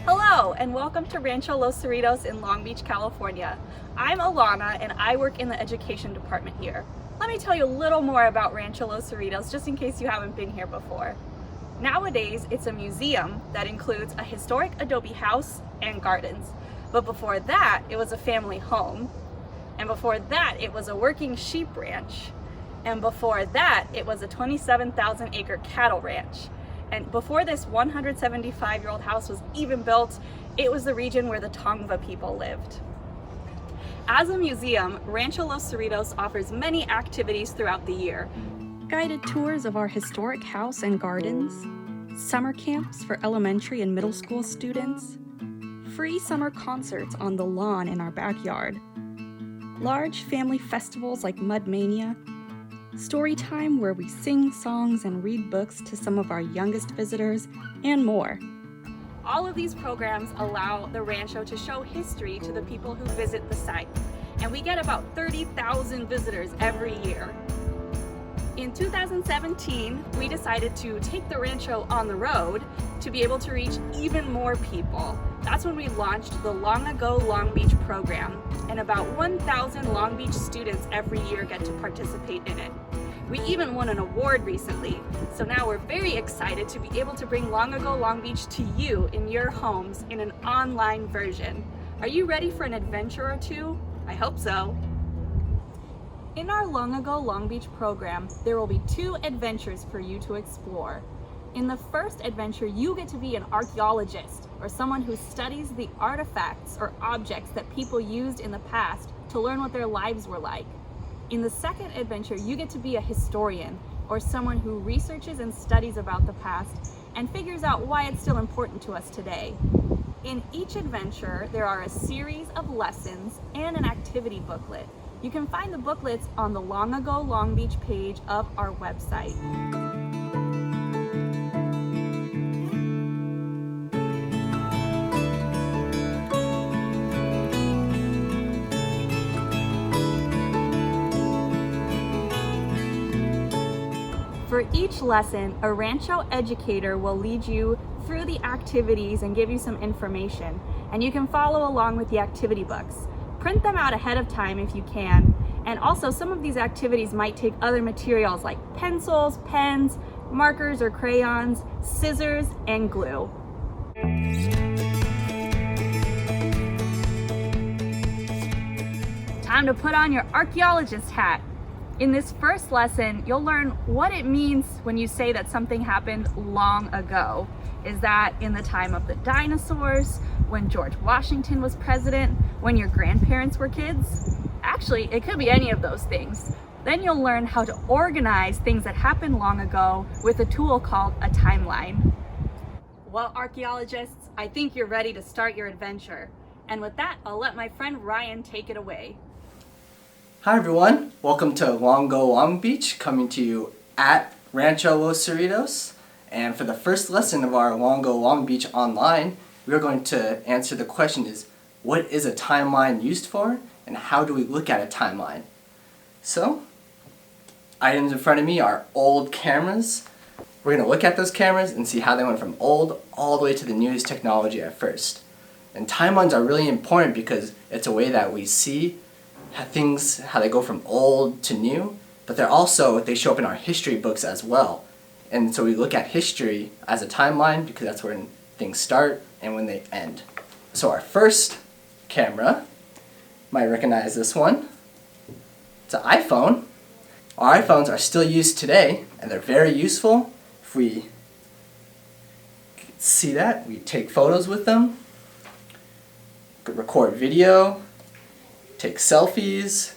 Hello, and welcome to Rancho Cerritos in Long Beach, California. I'm Alana, and I work in the education department here. Let me tell you a little more about Rancho Cerritos, just in case you haven't been here before. Nowadays, it's a museum that includes a historic adobe house and gardens. But before that, it was a family home. And before that, it was a working sheep ranch. And before that, it was a 27,000 acre cattle ranch. And before this 175-year-old house was even built, it was the region where the Tongva people lived. As a museum, Rancho Cerritos offers many activities throughout the year. Guided tours of our historic house and gardens, summer camps for elementary and middle school students, free summer concerts on the lawn in our backyard, large family festivals like Mud Mania, story time where we sing songs and read books to some of our youngest visitors, and more. All of these programs allow the rancho to show history to the people who visit the site, and we get about 30,000 visitors every year. In 2017, we decided to take the rancho on the road to be able to reach even more people. That's when we launched the Long Ago Long Beach program, and about 1,000 Long Beach students every year get to participate in it. We even won an award recently, so now we're very excited to be able to bring Long Ago Long Beach to you in your homes in an online version. Are you ready for an adventure or two? I hope so. In our Long Ago Long Beach program, there will be 2 adventures for you to explore. In the first adventure, you get to be an archaeologist, or someone who studies the artifacts or objects that people used in the past to learn what their lives were like. In the second adventure, you get to be a historian, or someone who researches and studies about the past and figures out why it's still important to us today. In each adventure, there are a series of lessons and an activity booklet. You can find the booklets on the Long Ago Long Beach page of our website. For each lesson, a Rancho educator will lead you through the activities and give you some information, and you can follow along with the activity books. Print them out ahead of time if you can, and also some of these activities might take other materials like pencils, pens, markers or crayons, scissors, and glue. Time to put on your archaeologist hat. In this first lesson, you'll learn what it means when you say that something happened long ago. Is that in the time of the dinosaurs, when George Washington was president, when your grandparents were kids? Actually, it could be any of those things. Then you'll learn how to organize things that happened long ago with a tool called a timeline. Well, archaeologists, I think you're ready to start your adventure. And with that, I'll let my friend Ryan take it away. Hi everyone, welcome to Long Ago Long Beach, coming to you at Rancho Cerritos. And for the first lesson of our Long Ago Long Beach online, we are going to answer the question is, what is a timeline used for, and how do we look at a timeline? So, items in front of me are old cameras. We're going to look at those cameras and see how they went from old all the way to the newest technology at first. And timelines are really important because it's a way that we see how they go from old to new, but they show up in our history books as well. And so we look at history as a timeline because that's when things start and when they end. So our first camera, you might recognize this one. It's an iPhone. Our iPhones are still used today and they're very useful. If we see that, we take photos with them, record video, take selfies,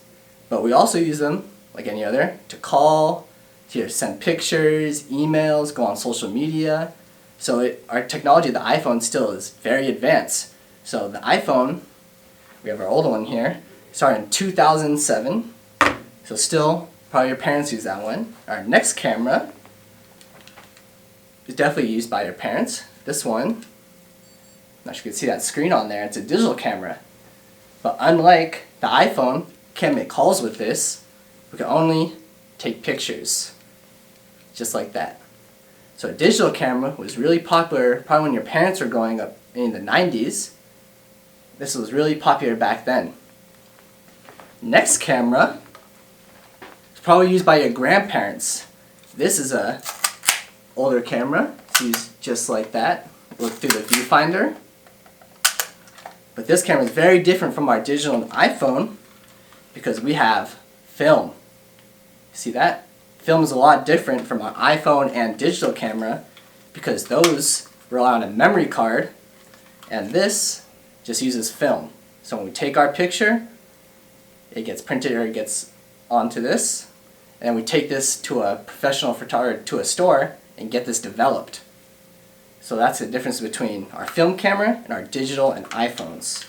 but we also use them, like any other, to call, to send pictures, emails, go on social media. So our technology, the iPhone, still is very advanced. So the iPhone, we have our older one here, started in 2007, so still, probably your parents use that one. Our next camera is definitely used by your parents. This one, I'm not sure you can see that screen on there, it's a digital camera. But unlike the iPhone, can't make calls with this. We can only take pictures, just like that. So a digital camera was really popular probably when your parents were growing up in the 90s. This was really popular back then. Next camera is probably used by your grandparents. This is a older camera. It's used just like that. Look through the viewfinder. But this camera is very different from our digital and iPhone because we have film. See that? Film is a lot different from our iPhone and digital camera because those rely on a memory card, and this just uses film. So when we take our picture, it gets printed or it gets onto this, and we take this to a professional photographer, to a store, and get this developed. So that's the difference between our film camera and our digital and iPhones.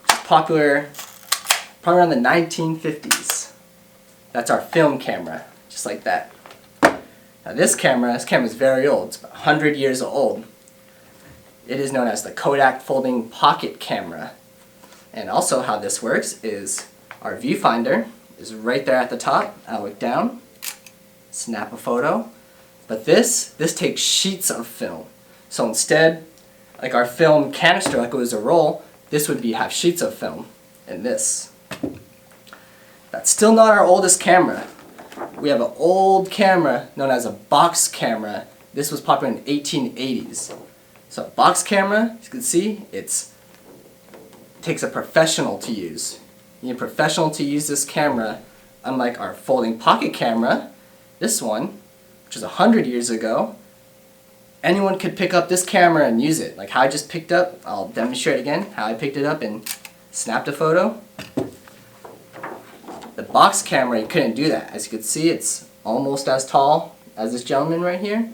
It's popular probably around the 1950s. That's our film camera, just like that. Now this camera is very old. It's about 100 years old. It is known as the Kodak folding pocket camera. And also how this works is our viewfinder is right there at the top. I look down, snap a photo. But this takes sheets of film. So instead, like our film canister, like it was a roll, this would have sheets of film in this. That's still not our oldest camera. We have an old camera known as a box camera. This was popular in the 1880s. So a box camera, as you can see, it takes a professional to use. You need a professional to use this camera, unlike our folding pocket camera. This one, which is 100 years ago, anyone could pick up this camera and use it. Like how I just picked up, I'll demonstrate again how I picked it up and snapped a photo. The box camera, you couldn't do that. As you can see, it's almost as tall as this gentleman right here,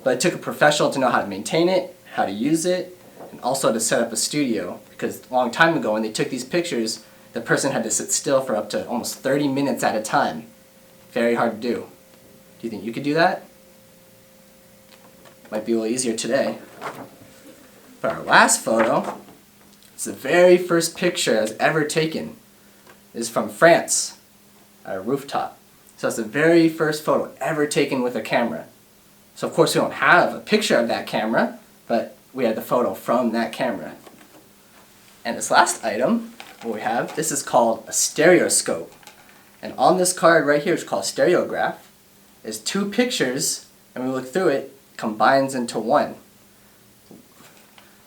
but it took a professional to know how to maintain it, how to use it, and also to set up a studio, because a long time ago when they took these pictures, the person had to sit still for up to almost 30 minutes at a time. Very hard to do. Do you think you could do that? Might be a little easier today. But our last photo, it's the very first picture that was ever taken. It's from France, at a rooftop. So it's the very first photo ever taken with a camera. So of course we don't have a picture of that camera, but we have the photo from that camera. And this last item, what we have, this is called a stereoscope. And on this card right here, which is called stereograph, is two pictures, and when we look through it, combines into one.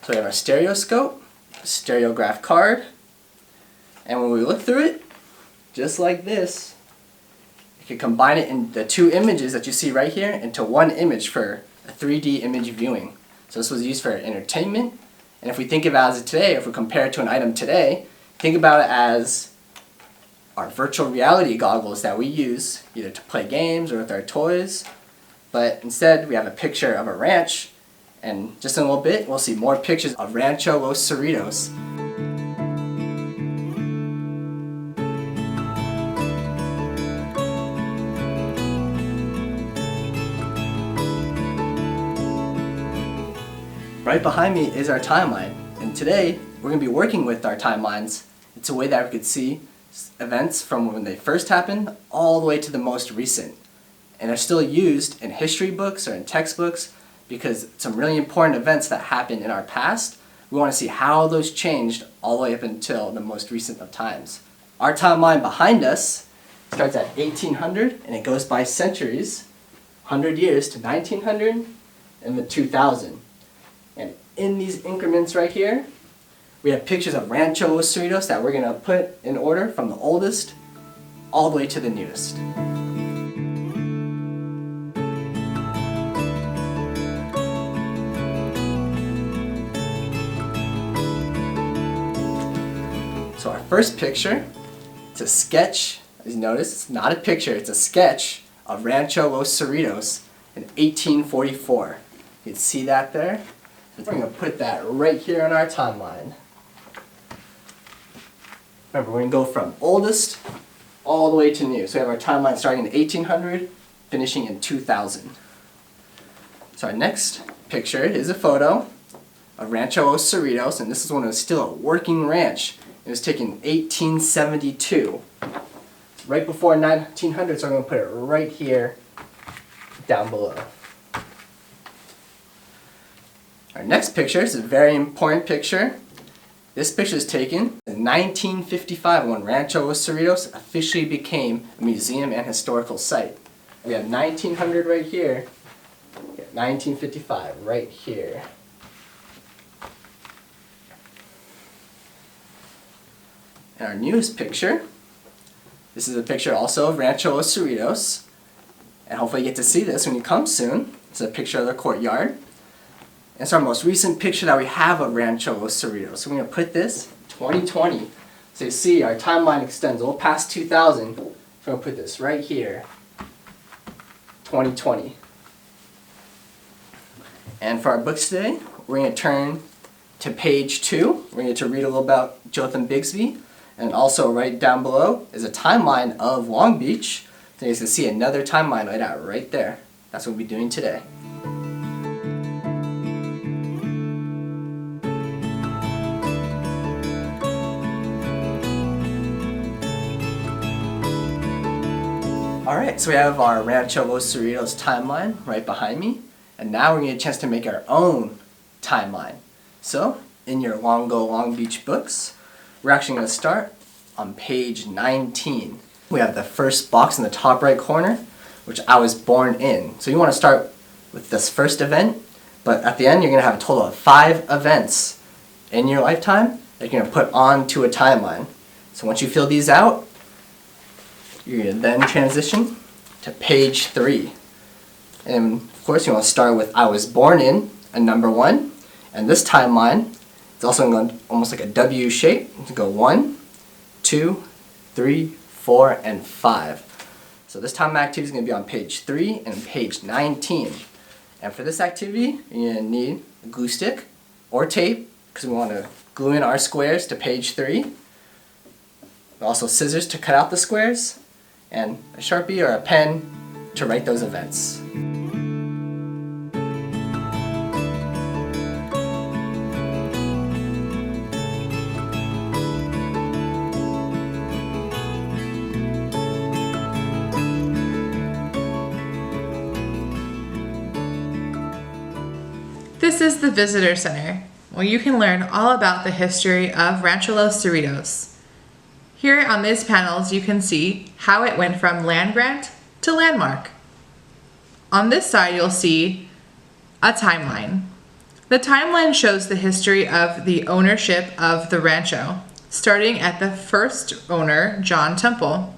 So we have our stereoscope, a stereograph card, and when we look through it, just like this, you can combine it in the two images that you see right here into one image for a 3D image viewing. So this was used for entertainment, and if we think about it today, if we compare it to an item today, think about it as our virtual reality goggles that we use either to play games or with our toys. But instead we have a picture of a ranch, and just in a little bit we'll see more pictures of Rancho Cerritos. Right behind me is our timeline, and today we're going to be working with our timelines. It's a way that we could see events from when they first happened all the way to the most recent. And they're still used in history books or in textbooks because some really important events that happened in our past, we want to see how those changed all the way up until the most recent of times. Our timeline behind us starts at 1800 and it goes by centuries, 100 years to 1900 and the 2000. And in these increments right here, we have pictures of Rancho Cerritos that we're going to put in order from the oldest all the way to the newest. So our first picture, it's a sketch. As you notice, it's not a picture, it's a sketch of Rancho Cerritos in 1844. You can see that there. We're going to put that right here on our timeline. Remember, we're going to go from oldest all the way to new. So we have our timeline starting in 1800, finishing in 2000. So our next picture is a photo of Rancho Cerritos, and this is when it was still a working ranch. It was taken in 1872. So right before 1900, so I'm going to put it right here down below. Our next picture is a very important picture. This picture is taken in 1955 when Rancho Cerritos officially became a museum and historical site. We have 1900 right here, 1955 right here. And our newest picture, this is a picture also of Rancho Cerritos, and hopefully you get to see this when you come soon. It's a picture of the courtyard. It's our most recent picture that we have of Rancho Cerritos. So we're going to put this 2020. So you see our timeline extends a little past 2000. So we're going to put this right here, 2020. And for our books today, we're going to turn to page 2. We're going to read a little about Jotham Bigsby. And also right down below is a timeline of Long Beach. So you can see another timeline laid out right there. That's what we'll be doing today. Alright, so we have our Rancho Cerritos timeline right behind me. And now we're going to get a chance to make our own timeline. So, in your Long Beach books, we're actually going to start on page 19. We have the first box in the top right corner, which I was born in. So you want to start with this first event, but at the end you're going to have a total of 5 events in your lifetime that you're going to put onto a timeline. So once you fill these out, you're going to then transition to page 3. And of course you want to start with I was born in, a number 1. And this timeline is also going to go almost like a W shape. You can go 1, 2, 3, 4, and 5. So this time activity is going to be on page 3 and page 19. And for this activity, you're going to need a glue stick or tape because we want to glue in our squares to page 3. Also scissors to cut out the squares, and a Sharpie or a pen to write those events. This is the Visitor Center, where you can learn all about the history of Rancho Cerritos. Here on these panels you can see how it went from land grant to landmark. On this side you'll see a timeline. The timeline shows the history of the ownership of the rancho, starting at the first owner, John Temple.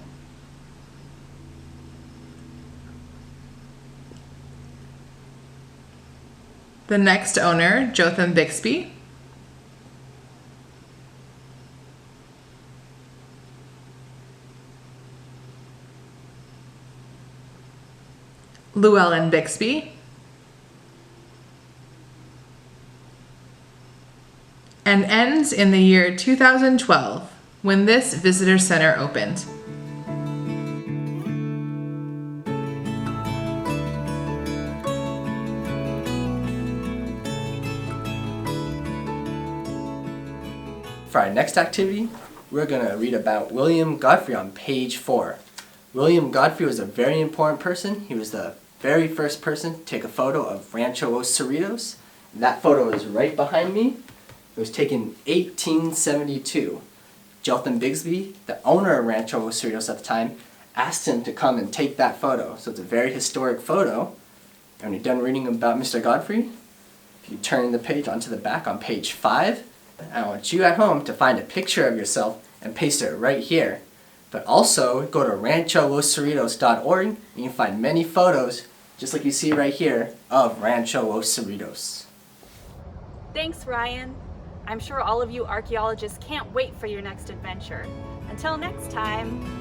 The next owner, Jotham Bigsby. Llewellyn Bigsby. And ends in the year 2012 when this visitor center opened. For our next activity, we're going to read about William Godfrey on page 4. William Godfrey was a very important person. He was the very first person to take a photo of Rancho Cerritos. That photo is right behind me. It was taken in 1872. Jotham Bigsby, the owner of Rancho Cerritos at the time, asked him to come and take that photo. So it's a very historic photo. And when you're done reading about Mr. Godfrey, if you turn the page onto the back on page 5, I want you at home to find a picture of yourself and paste it right here. But also go to rancholocerritos.org and you can find many photos, just like you see right here, of Rancho Cerritos. Thanks, Ryan. I'm sure all of you archaeologists can't wait for your next adventure. Until next time.